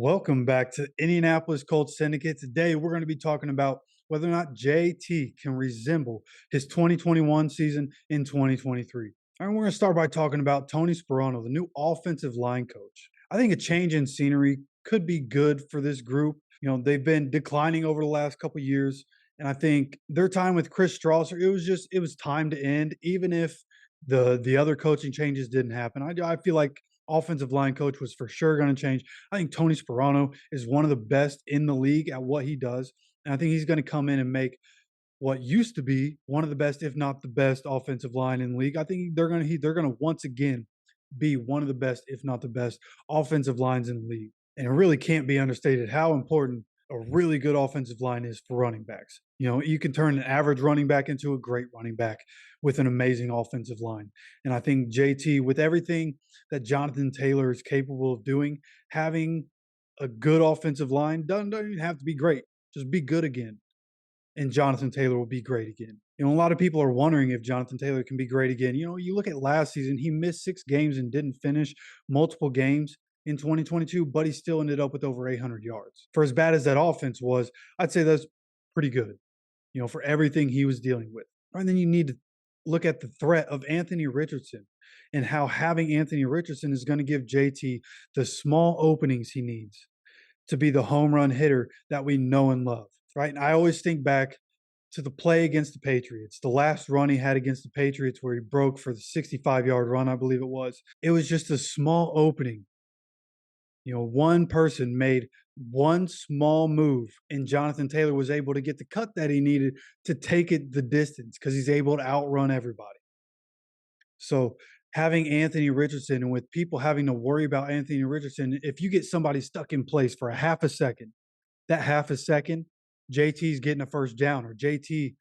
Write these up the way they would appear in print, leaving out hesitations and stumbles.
Welcome back to Indianapolis Colts Syndicate. Today, we're going to be talking about whether or not JT can resemble his 2021 season in 2023. And we're going to start by talking about Tony Sperano, the new offensive line coach. I think a change in scenery could be good for this group. They've been declining over the last couple of years, and I think their time with Chris Strasser, it was time to end, even if the other coaching changes didn't happen. I feel like offensive line coach was for sure going to change. I think Tony Sperano is one of the best in the league at what he does. And I think he's going to come in and make what used to be one of the best, if not the best, offensive line in the league. I think they're going to once again be one of the best, if not the best, offensive lines in the league. And it really can't be understated how important a really good offensive line is for running backs. You can turn an average running back into a great running back with an amazing offensive line. And I think JT, with everything that Jonathan Taylor is capable of doing, having a good offensive line doesn't even have to be great. Just be good again. And Jonathan Taylor will be great again. A lot of people are wondering if Jonathan Taylor can be great again. You look at last season, he missed 6 games and didn't finish multiple games in 2022, but he still ended up with over 800 yards. For as bad as that offense was, I'd say that's pretty good, for everything he was dealing with. And then you need to look at the threat of Anthony Richardson and how having Anthony Richardson is going to give JT the small openings he needs to be the home run hitter that we know and love, right? And I always think back to the play against the Patriots, the last run he had against the Patriots where he broke for the 65-yard run, I believe it was. It was just a small opening. One person made one small move, and Jonathan Taylor was able to get the cut that he needed to take it the distance because he's able to outrun everybody. So having Anthony Richardson, and with people having to worry about Anthony Richardson, if you get somebody stuck in place for a half a second, that half a second, JT's getting a first down, or JT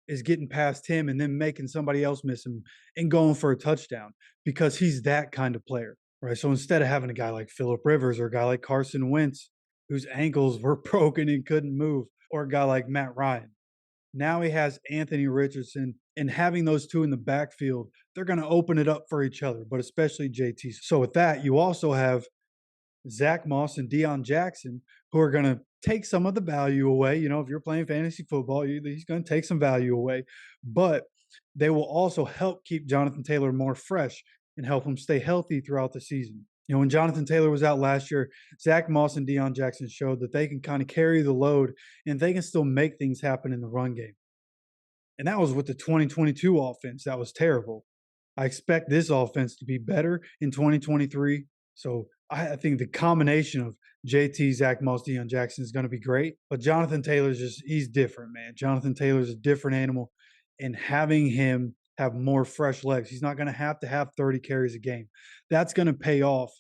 is getting past him and then making somebody else miss him and going for a touchdown because he's that kind of player. Right. So instead of having a guy like Phillip Rivers or a guy like Carson Wentz, whose ankles were broken and couldn't move, or a guy like Matt Ryan, now he has Anthony Richardson, and having those two in the backfield, they're going to open it up for each other, but especially JT. So with that, you also have Zach Moss and Deion Jackson, who are going to take some of the value away. If you're playing fantasy football, he's going to take some value away, but they will also help keep Jonathan Taylor more fresh and help him stay healthy throughout the season. When Jonathan Taylor was out last year, Zach Moss and Deion Jackson showed that they can kind of carry the load and they can still make things happen in the run game. And that was with the 2022 offense. That was terrible. I expect this offense to be better in 2023. So I think the combination of JT, Zach Moss, Deion Jackson is going to be great. But Jonathan Taylor's he's different, man. Jonathan Taylor's a different animal. And having him have more fresh legs, he's not going to have 30 carries a game. That's going to pay off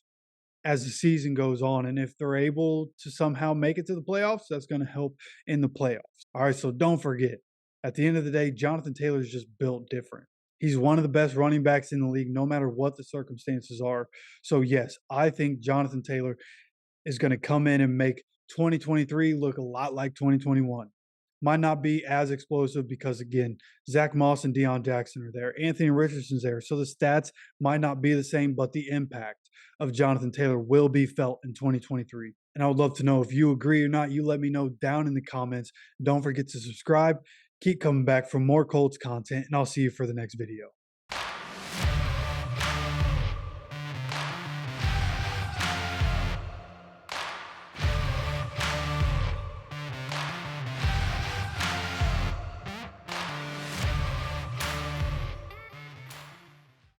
as the season goes on. And if they're able to somehow make it to the playoffs, that's going to help in the playoffs. All right, so don't forget, at the end of the day, Jonathan Taylor is just built different. He's one of the best running backs in the league, no matter what the circumstances are. So, yes, I think Jonathan Taylor is going to come in and make 2023 look a lot like 2021. Might not be as explosive because, again, Zach Moss and Deion Jackson are there. Anthony Richardson's there. So the stats might not be the same, but the impact of Jonathan Taylor will be felt in 2023. And I would love to know if you agree or not. You let me know down in the comments. Don't forget to subscribe. Keep coming back for more Colts content, and I'll see you for the next video.